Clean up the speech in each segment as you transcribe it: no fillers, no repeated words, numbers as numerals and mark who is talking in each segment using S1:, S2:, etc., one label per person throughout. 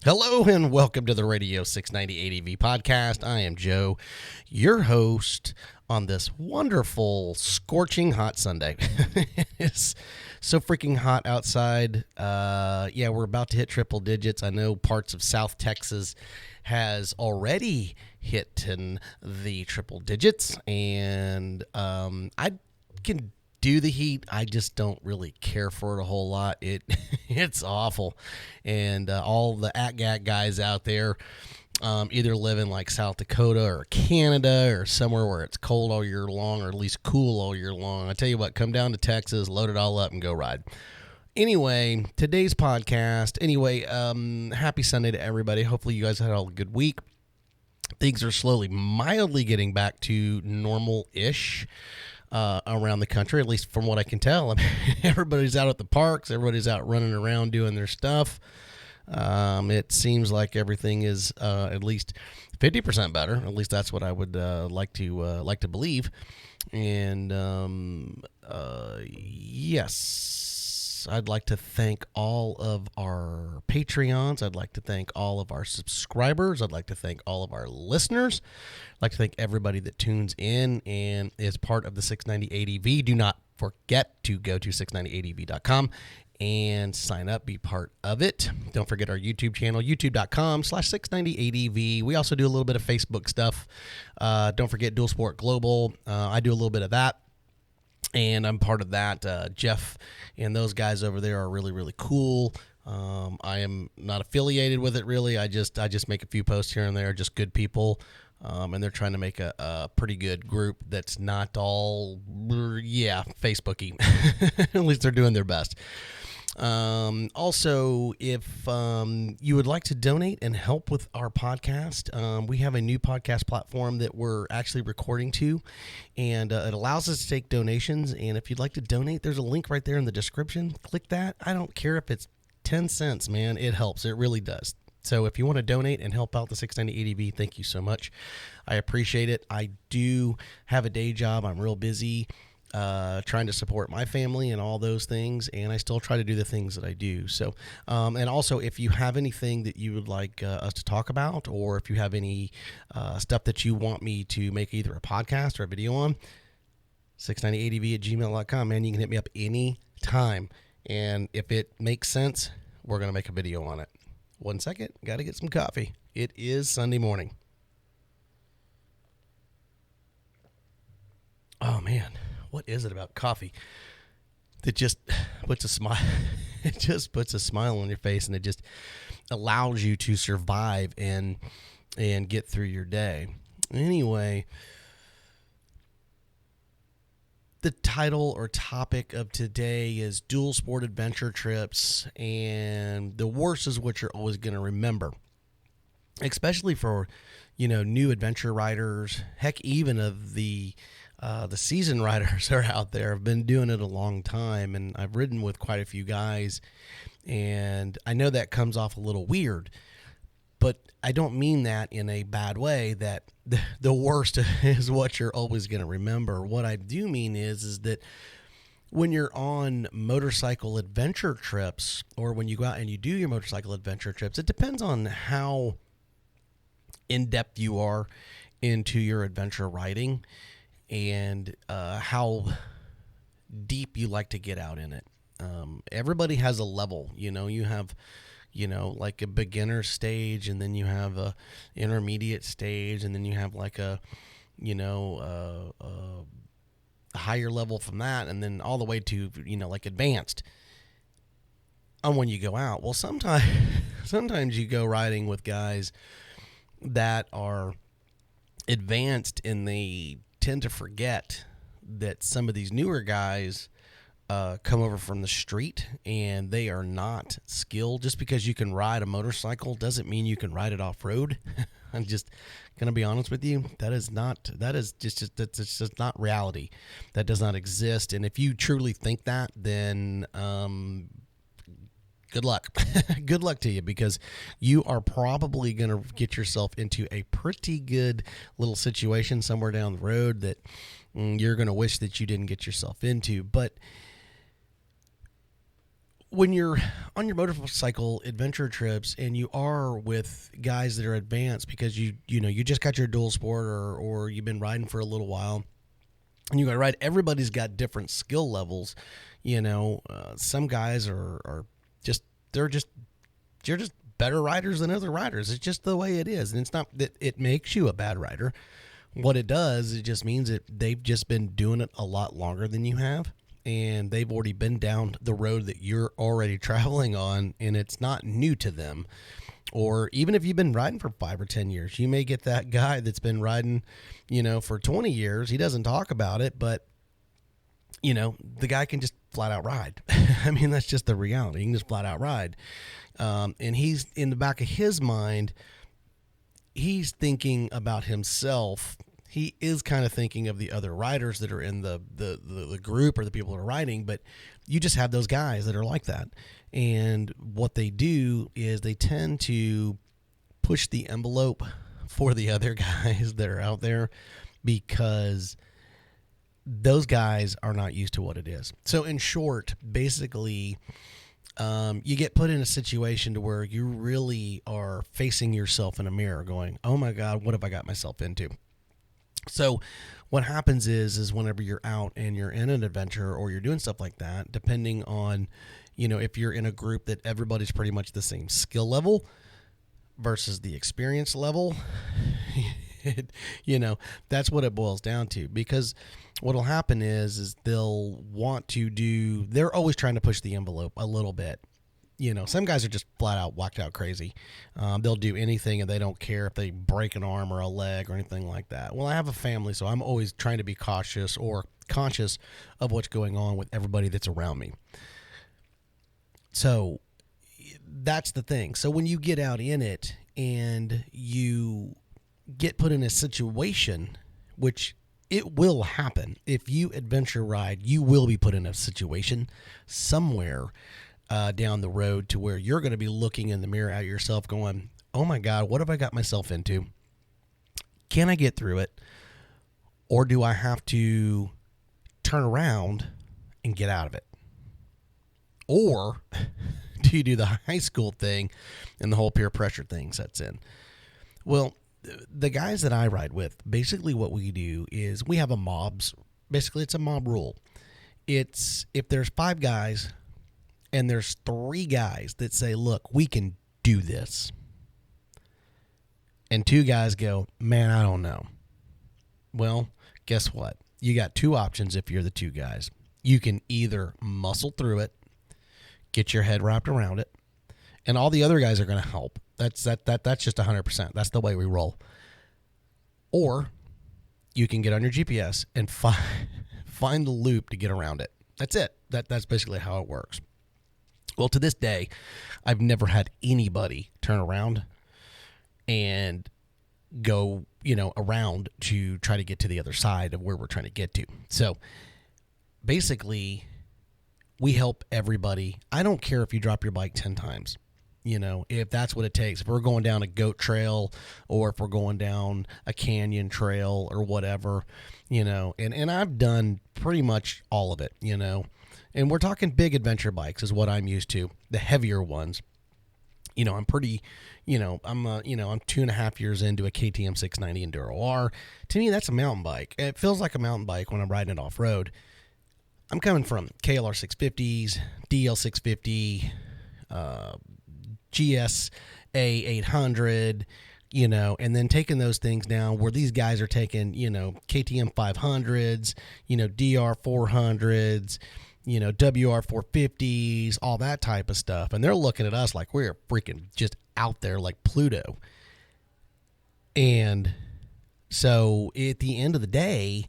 S1: Hello and welcome to the Radio 690 ADV podcast. I am Joe, your host on this wonderful, scorching hot Sunday. It's so freaking hot outside. We're about to hit triple digits. I know parts of South Texas has already hit in the triple digits, and I can do the heat. I just don't really care for it a whole lot. It's awful, and all the AtGat guys out there either live in like South Dakota or Canada or somewhere where it's cold all year long, or at least cool all year long. I tell you what, come down to Texas, load it all up, and go ride. Anyway, today's podcast. Happy Sunday to everybody. Hopefully you guys had a good week. Things are slowly, mildly getting back to normal-ish around the country, at least from what I can tell. I mean, everybody's out at the parks. Everybody's out running around doing their stuff. It seems like everything is at least 50% better. At least that's what I would like to believe. And yes. I'd like to thank all of our Patreons. I'd like to thank all of our subscribers. I'd like to thank all of our listeners. I'd like to thank everybody that tunes in and is part of the 690 ADV. Do not forget to go to 690adv.com and sign up, be part of it. Don't forget our YouTube channel, youtube.com/690ADV. We also do a little bit of Facebook stuff. Don't forget Dual Sport Global. I do a little bit of that. And I'm part of that. Jeff and those guys over there are really, really cool. I am not affiliated with it, really. I just make a few posts here and there, just good people. And they're trying to make a pretty good group that's not all, Facebooky. At least they're doing their best. Also, if you would like to donate and help with our podcast, we have a new podcast platform that we're actually recording to, and it allows us to take donations. And if you'd like to donate, there's a link right there in the description. Click that. I don't care if it's 10 cents, man. It helps. It really does. So if you want to donate and help out the 690 ADV, thank you so much. I appreciate it. I do have a day job. I'm real busy. Trying to support my family and all those things, and I still try to do the things that I do. So, and also, if you have anything that you would like us to talk about, or if you have any stuff that you want me to make either a podcast or a video on, 690adv@gmail.com, man, you can hit me up any time, and if it makes sense, we're going to make a video on it. 1 second, got to get some coffee. It is Sunday morning. Oh, man. What is it about coffee that just puts a smile? It just puts a smile on your face, and it just allows you to survive and get through your day. Anyway, the title or topic of today is dual sport adventure trips, and the worst is what you're always going to remember, especially for new adventure riders. Heck, even of the seasoned riders are out there. I've been doing it a long time, and I've ridden with quite a few guys, and I know that comes off a little weird, but I don't mean that in a bad way, that the worst is what you're always going to remember. What I do mean is that when you're on motorcycle adventure trips, or when you go out and you do your motorcycle adventure trips, it depends on how in-depth you are into your adventure riding, and how deep you like to get out in it. Everybody has a level, you have, like a beginner stage, and then you have a intermediate stage, and then you have like a higher level from that, and then all the way to, like advanced. And when you go out, well, sometimes you go riding with guys that are advanced, and they tend to forget that some of these newer guys come over from the street, and they are not skilled. Just because you can ride a motorcycle doesn't mean you can ride it off-road. I'm just gonna be honest with you. That's just not reality. That does not exist. And if you truly think that, then good luck. Good luck to you, because you are probably going to get yourself into a pretty good little situation somewhere down the road that you're going to wish that you didn't get yourself into. But when you're on your motorcycle adventure trips and you are with guys that are advanced because you just got your dual sport or you've been riding for a little while and you got to ride, everybody's got different skill levels. Some guys are just they're just better riders than other riders. It's just the way it is, and it's not that it makes you a bad rider. What it does, it just means that they've just been doing it a lot longer than you have, and they've already been down the road that you're already traveling on, and it's not new to them. Or even if you've been riding for 5 or 10 years, you may get that guy that's been riding, for 20 years. He doesn't talk about it, but the guy can just flat out ride. I mean, that's just the reality. He can just flat out ride. And he's in the back of his mind, he's thinking about himself. He is kind of thinking of the other riders that are in the group or the people that are riding, but you just have those guys that are like that. And what they do is they tend to push the envelope for the other guys that are out there because those guys are not used to what it is. So in short, basically, you get put in a situation to where you really are facing yourself in a mirror going, oh my God, what have I got myself into? So what happens is whenever you're out and you're in an adventure or you're doing stuff like that, depending on, if you're in a group that everybody's pretty much the same skill level versus the experience level, that's what it boils down to. Because what'll happen is they'll want to they're always trying to push the envelope a little bit. Some guys are just flat out whacked out crazy. They'll do anything and they don't care if they break an arm or a leg or anything like that. Well, I have a family, so I'm always trying to be cautious or conscious of what's going on with everybody that's around me. So that's the thing. So when you get out in it and you get put in a situation, which it will happen. If you adventure ride, you will be put in a situation somewhere down the road to where you're going to be looking in the mirror at yourself going, oh my God, what have I got myself into? Can I get through it? Or do I have to turn around and get out of it? Or do you do the high school thing and the whole peer pressure thing sets in? Well, the guys that I ride with, basically what we do is we have basically it's a mob rule. It's if there's 5 guys and there's 3 guys that say, look, we can do this. And 2 guys go, man, I don't know. Well, guess what? You got 2 options if you're the 2 guys. You can either muscle through it, get your head wrapped around it, and all the other guys are going to help. That's just 100%. That's the way we roll. Or you can get on your GPS and find the loop to get around it. That's it. That's basically how it works. Well, to this day, I've never had anybody turn around and go, around to try to get to the other side of where we're trying to get to. So basically, we help everybody. I don't care if you drop your bike 10 times. If that's what it takes. If we're going down a goat trail or if we're going down a canyon trail or whatever, and I've done pretty much all of it, and we're talking big adventure bikes is what I'm used to, the heavier ones. I'm pretty, I'm 2.5 years into a KTM 690 Enduro R. To me, that's a mountain bike. It feels like a mountain bike when I'm riding it off road. I'm coming from KLR 650s, DL 650, GSA 800, and then taking those things down where these guys are taking, KTM 500s, DR 400s, WR 450s, all that type of stuff. And they're looking at us like we're freaking just out there like Pluto. And so at the end of the day,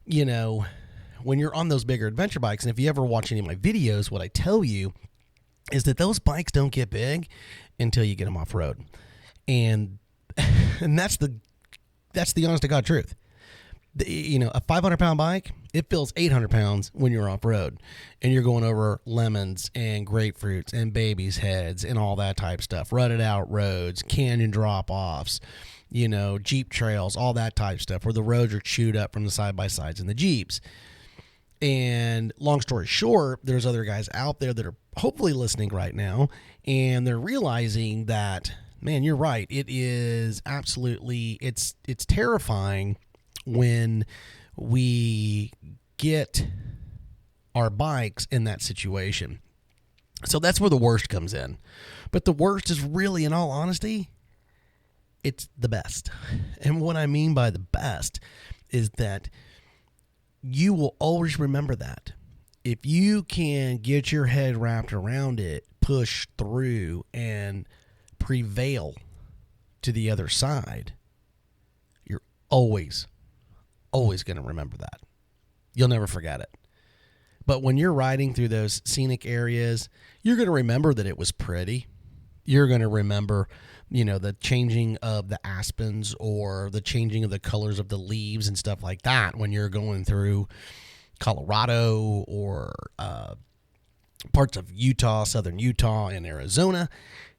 S1: when you're on those bigger adventure bikes, and if you ever watch any of my videos, what I tell you is that those bikes don't get big until you get them off road. And that's the honest to God truth. A 500-pound bike, it feels 800 pounds when you're off road and you're going over lemons and grapefruits and babies' heads and all that type of stuff, rutted out roads, canyon drop-offs, Jeep trails, all that type of stuff where the roads are chewed up from the side-by-sides in the Jeeps. And long story short, there's other guys out there that are hopefully listening right now, and they're realizing that, man, you're right. It is absolutely, it's terrifying when we get our bikes in that situation. So that's where the worst comes in. But the worst is really, in all honesty, it's the best. And what I mean by the best is that you will always remember that. If you can get your head wrapped around it, push through, and prevail to the other side, you're always going to remember that. You'll never forget it. But when you're riding through those scenic areas, you're going to remember that it was pretty. You're going to remember, the changing of the aspens or the changing of the colors of the leaves and stuff like that when you're going through Colorado or parts of Utah, southern Utah and Arizona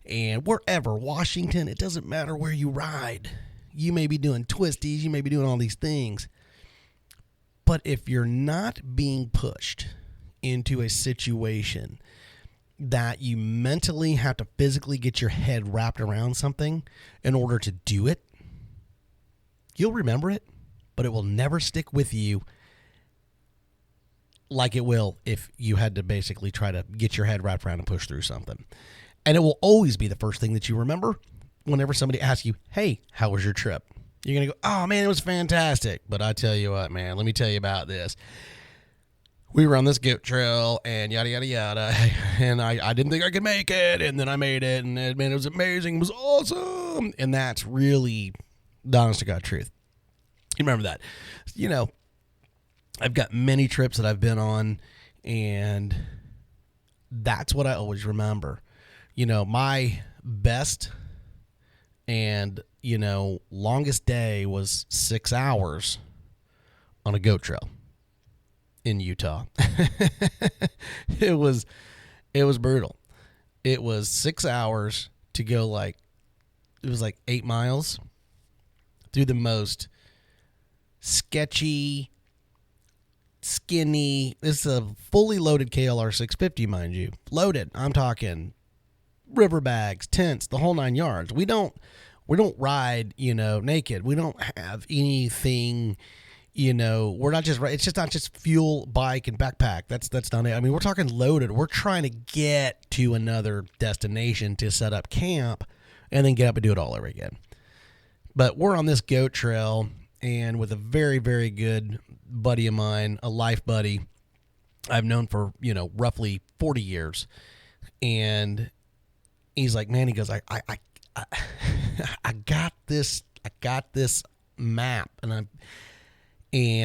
S1: and wherever, Washington. It doesn't matter where you ride. You may be doing twisties. You may be doing all these things. But if you're not being pushed into a situation that you mentally have to physically get your head wrapped around something in order to do it, you'll remember it, but it will never stick with you like it will if you had to basically try to get your head wrapped around and push through something. And it will always be the first thing that you remember whenever somebody asks you, hey, how was your trip? You're going to go, oh, man, it was fantastic. But I tell you what, man, let me tell you about this. We were on this goat trail and yada, yada, yada. And I didn't think I could make it. And then I made it. And man, it was amazing. It was awesome. And that's really the honest to God truth. You remember that. I've got many trips that I've been on. And that's what I always remember. My best and, longest day was 6 hours on a goat trail in Utah. It was brutal. It was 6 hours to go it was 8 miles through the most sketchy, skinny. This is a fully loaded KLR 650, mind you. Loaded. I'm talking river bags, tents, the whole 9 yards. We don't ride, naked. We don't have anything. We're not just right. It's just not just fuel, bike, and backpack. That's not it. I mean, we're talking loaded. We're trying to get to another destination to set up camp and then get up and do it all over again. But we're on this goat trail and with a very, very good buddy of mine, a life buddy I've known for, roughly 40 years. And he's like, man, he goes, I got this map and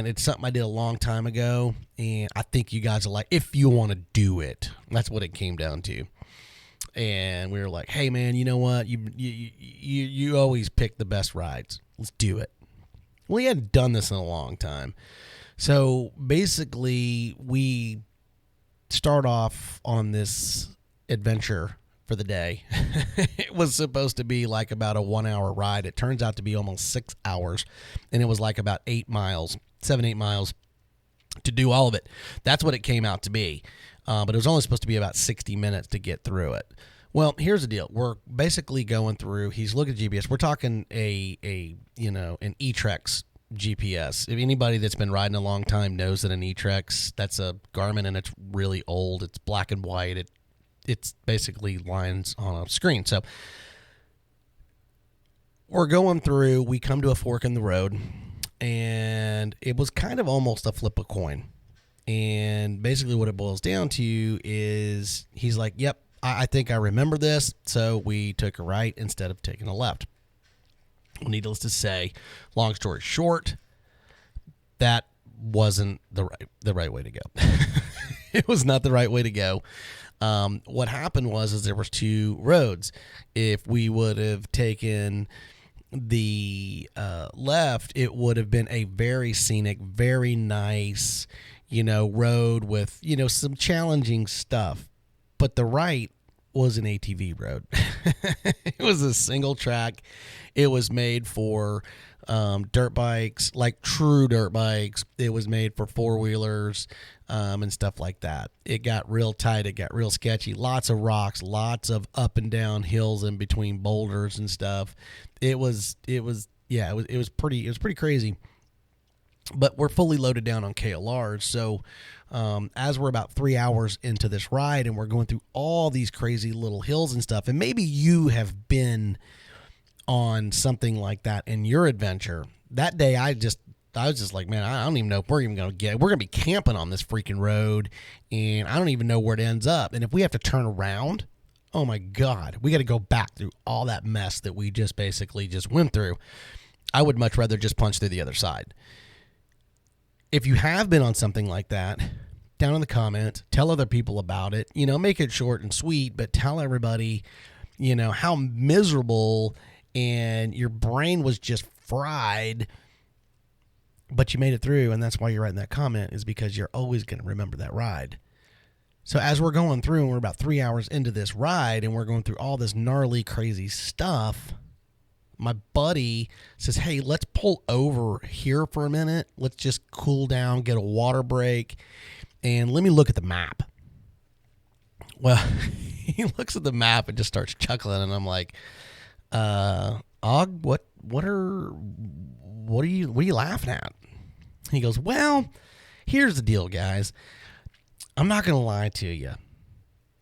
S1: it's something I did a long time ago, and I think you guys are like, if you want to do it. That's what it came down to. And we were like, hey man, you know what? You always pick the best rides. Let's do it. We hadn't done this in a long time. So basically we start off on this adventure for the day. It was supposed to be about a 1 hour ride. It turns out to be almost 6 hours. And it was about 8 miles, 7-8 miles to do all of it. That's what it came out to be. But it was only supposed to be about 60 minutes to get through it. Well, here's the deal. We're basically going through, he's looking at GPS. We're talking an E-Trex GPS. If anybody that's been riding a long time knows that an E-Trex, that's a Garmin and it's really old. It's black and white. It's basically lines on a screen. So we're going through, we come to a fork in the road, and it was kind of almost a flip a coin. And basically what it boils down to is he's like, yep, I think I remember this. So we took a right instead of taking a left. Well, needless to say, long story short, that wasn't the right way to go. It was not the right way to go. What happened was there was two roads. If we would have taken the left, it would have been a very scenic, very nice, road with, some challenging stuff. But the right was an ATV road. It was a single track. It was made for dirt bikes, like true dirt bikes. It was made for four-wheelers and stuff like that. It got real tight. It got real sketchy. Lots of rocks, lots of up and down hills in between boulders and stuff. It was pretty crazy. But we're fully loaded down on KLRs. So as we're about 3 hours into this ride and we're going through all these crazy little hills and stuff, and maybe you have been on something like that in your adventure. That day I was just like, man, I don't even know if we're even going to get it. We're going to be camping on this freaking road, and I don't even know where it ends up. And if we have to turn around, oh my God, we got to go back through all that mess that we just basically just went through. I would much rather just punch through the other side. If you have been on something like that, down in the comments, tell other people about it. Make it short and sweet, but tell everybody, how miserable and your brain was just fried, but you made it through, and that's why you're writing that comment, is because you're always going to remember that ride. So as we're going through, and we're about 3 hours into this ride, and we're going through all this gnarly, crazy stuff, my buddy says, hey, let's pull over here for a minute. Let's just cool down, get a water break, and let me look at the map. Well, he looks at the map and just starts chuckling, and I'm like, Og, what are you laughing at? He goes, well, here's the deal, guys. I'm not going to lie to you.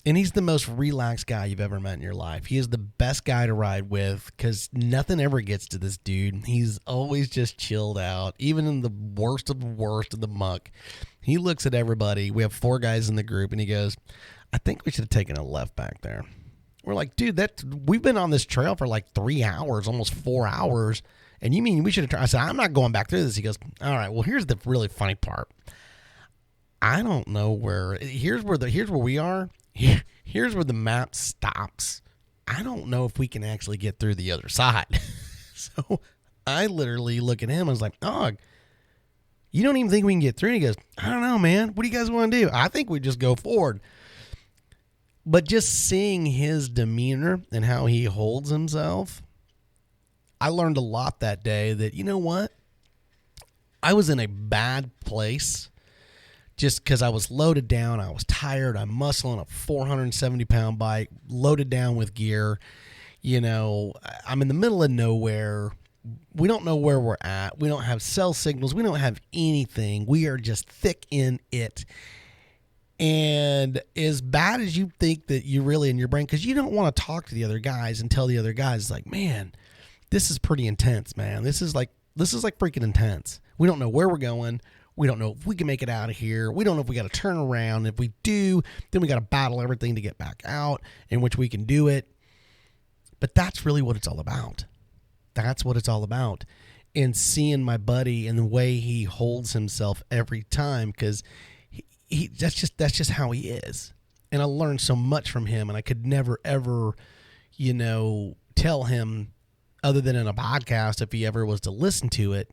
S1: And he's the most relaxed guy you've ever met in your life. He is the best guy to ride with because nothing ever gets to this dude. He's always just chilled out, even in the worst of the muck. He looks at everybody. We have 4 guys in the group, and he goes, I think we should have taken a left back there. We're like, dude, we've been on this trail for like 3 hours, almost 4 hours, and you mean we should have tried? I said, I'm not going back through this. He goes, all right, well, here's the really funny part. I don't know where. Here's where we are. Here's where the map stops. I don't know if we can actually get through the other side. So I literally look at him and was like, dog, you don't even think we can get through? And he goes, I don't know, man. What do you guys want to do? I think we just go forward. But just seeing his demeanor and how he holds himself, I learned a lot that day that, you know what? I was in a bad place. Just because I was loaded down, I was tired, I'm muscling a 470-pound bike, loaded down with gear. I'm in the middle of nowhere. We don't know where we're at. We don't have cell signals. We don't have anything. We are just thick in it. And as bad as you think that you really in your brain, because you don't want to talk to the other guys and tell the other guys, like, man, this is pretty intense, man. This is like freaking intense. We don't know where we're going. We don't know if we can make it out of here. We don't know if we got to turn around. If we do, then we got to battle everything to get back out, in which we can do it. But that's really what it's all about. That's what it's all about. And seeing my buddy and the way he holds himself every time, because that's just how he is. And I learned so much from him, and I could never, ever, tell him, other than in a podcast, if he ever was to listen to it,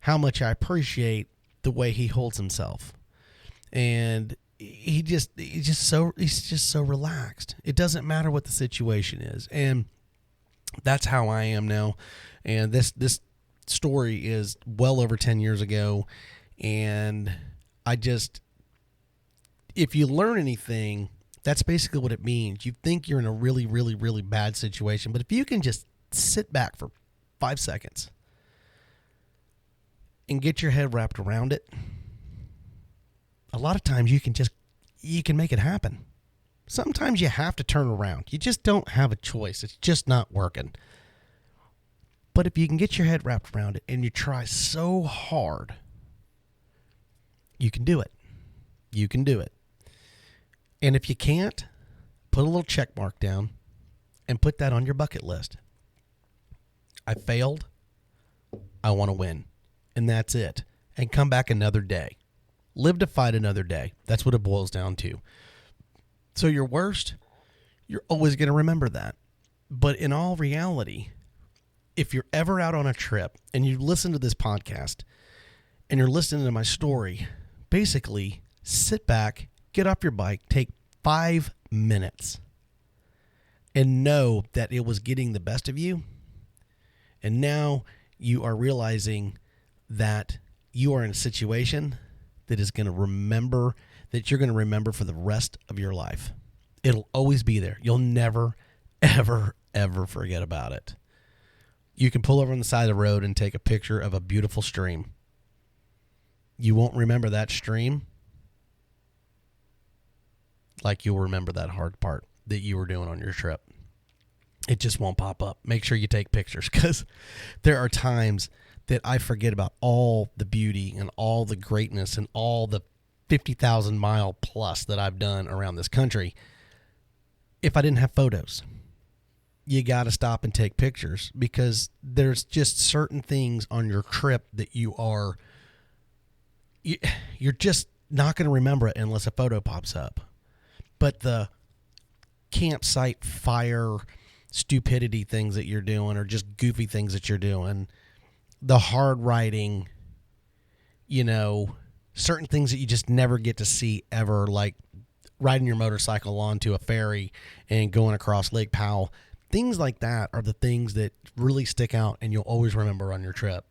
S1: how much I appreciate the way he holds himself. And he's just so relaxed. It doesn't matter what the situation is. And that's how I am now. And this story is well over 10 years ago. And if you learn anything, that's basically what it means. You think you're in a really, really, really bad situation, but if you can just sit back for 5 seconds and get your head wrapped around it, a lot of times you can make it happen. Sometimes you have to turn around. You just don't have a choice. It's just not working. But if you can get your head wrapped around it and you try so hard, you can do it. You can do it. And if you can't, put a little check mark down and put that on your bucket list. I failed. I want to win. And that's it. And come back another day. Live to fight another day. That's what it boils down to. So your worst, you're always going to remember that. But in all reality, if you're ever out on a trip and you listen to this podcast and you're listening to my story, basically sit back, get off your bike, take 5 minutes and know that it was getting the best of you. And now you are realizing that you are in a situation that is going to remember, that you're going to remember for the rest of your life. It'll always be there. You'll never, ever, ever forget about it. You can pull over on the side of the road and take a picture of a beautiful stream. You won't remember that stream like you'll remember that hard part that you were doing on your trip. It just won't pop up. Make sure you take pictures, because there are times that I forget about all the beauty and all the greatness and all the 50,000 mile plus that I've done around this country if I didn't have photos. You got to stop and take pictures, because there's just certain things on your trip that you're just not going to remember it unless a photo pops up. But the campsite fire stupidity things that you're doing, or just goofy things that you're doing, the hard riding, certain things that you just never get to see ever, like riding your motorcycle onto a ferry and going across Lake Powell. Things like that are the things that really stick out and you'll always remember on your trip.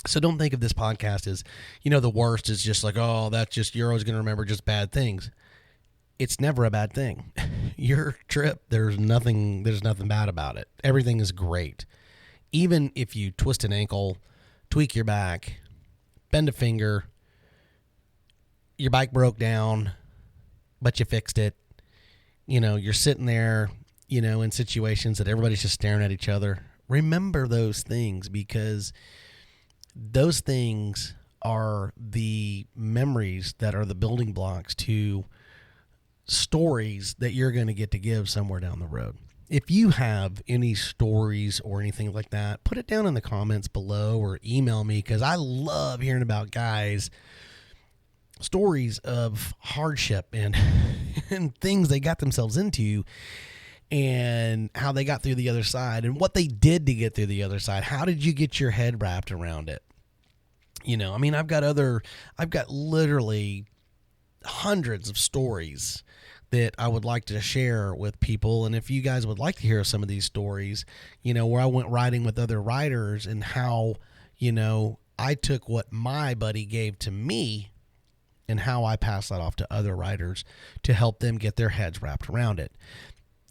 S1: So don't think of this podcast as, the worst is just like, oh, that's just, you're always going to remember just bad things. It's never a bad thing. Your trip, there's nothing bad about it. Everything is great. Even if you twist an ankle, tweak your back, bend a finger, your bike broke down, but you fixed it. You're sitting there, in situations that everybody's just staring at each other. Remember those things, because those things are the memories that are the building blocks to stories that you're going to get to give somewhere down the road. If you have any stories or anything like that, put it down in the comments below or email me, because I love hearing about guys' stories of hardship and and things they got themselves into and how they got through the other side and what they did to get through the other side. How did you get your head wrapped around it? I've got literally hundreds of stories that I would like to share with people. And if you guys would like to hear some of these stories, where I went riding with other riders and how, I took what my buddy gave to me and how I passed that off to other riders to help them get their heads wrapped around it.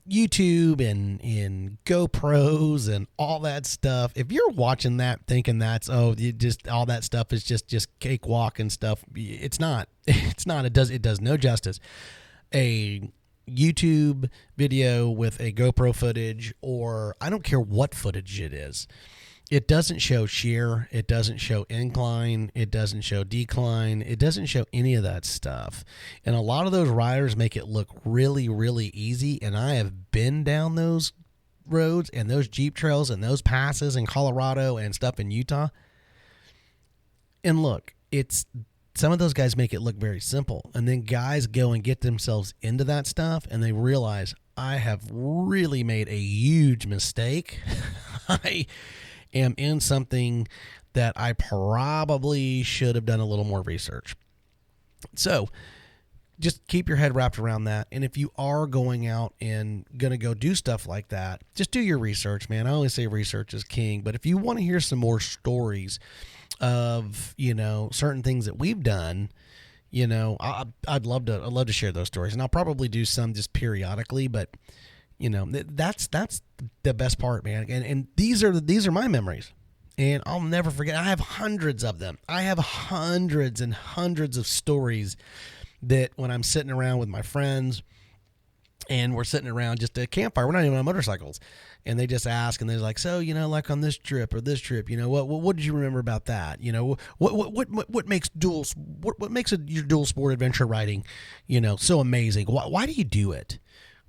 S1: YouTube and GoPros and all that stuff. If you're watching that thinking that's, all that stuff is just cakewalk and stuff, it's not. It's not. It does no justice. A YouTube video with a GoPro footage, or I don't care what footage it is, it doesn't show shear, it doesn't show incline, it doesn't show decline, it doesn't show any of that stuff. And a lot of those riders make it look really, really easy, and I have been down those roads and those Jeep trails and those passes in Colorado and stuff in Utah. And look, some of those guys make it look very simple, and then guys go and get themselves into that stuff and they realize, I have really made a huge mistake. I am in something that I probably should have done a little more research. So just keep your head wrapped around that. And if you are going out and going to go do stuff like that, just do your research, man. I always say research is king, but if you want to hear some more stories of, certain things that we've done, I'd love to share those stories, and I'll probably do some just periodically, but that's the best part, man. And these are my memories, and I'll never forget. I have hundreds of them. I have hundreds and hundreds of stories that when I'm sitting around with my friends and we're sitting around just a campfire, we're not even on motorcycles, and they just ask, and they're like, so, like on this trip or this trip, what did you remember about that? What makes your dual sport adventure riding, so amazing? Why do you do it?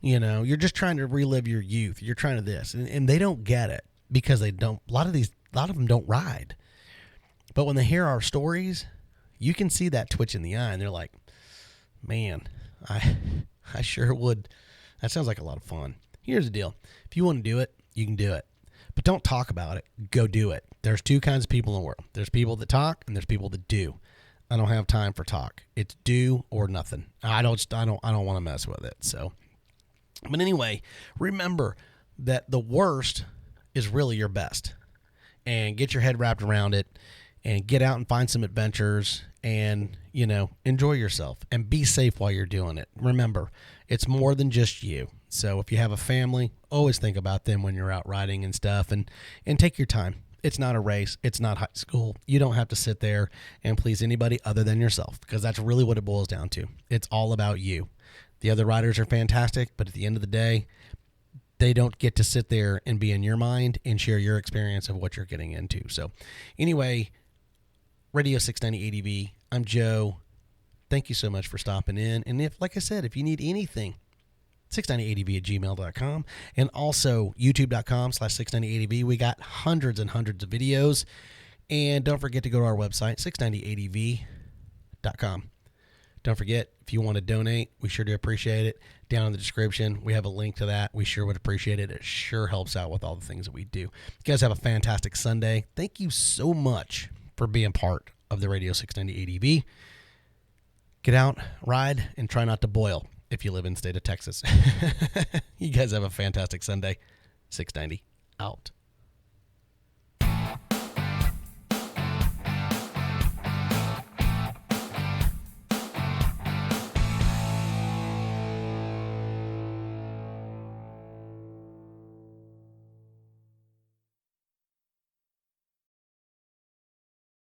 S1: You're just trying to relive your youth. You're trying to this, and they don't get it because they don't. A lot of them don't ride, but when they hear our stories, you can see that twitch in the eye, and they're like, man, I sure would. That sounds like a lot of fun. Here's the deal. If you want to do it, you can do it. But don't talk about it. Go do it. There's two kinds of people in the world. There's people that talk and there's people that do. I don't have time for talk. It's do or nothing. I don't want to mess with it. So, but anyway, remember that the worst is really your best. and get your head wrapped around it and get out and find some adventures and, enjoy yourself and be safe while you're doing it. Remember, it's more than just you. So if you have a family, always think about them when you're out riding and stuff, and take your time. It's not a race. It's not high school. You don't have to sit there and please anybody other than yourself, because that's really what it boils down to. It's all about you. The other riders are fantastic, but at the end of the day, they don't get to sit there and be in your mind and share your experience of what you're getting into. So anyway, Radio 690 ADV, I'm Joe. Thank you so much for stopping in. And like I said, if you need anything, 690adv@gmail.com, and also youtube.com/690adv. We got hundreds and hundreds of videos. And don't forget to go to our website, 690adv.com. Don't forget, if you want to donate, we sure do appreciate it. Down in the description, we have a link to that. We sure would appreciate it. It sure helps out with all the things that we do. You guys have a fantastic Sunday. Thank you so much for being part of the Radio 690 ADV. Get out, ride, and try not to boil if you live in the state of Texas. You guys have a fantastic Sunday. 690 out.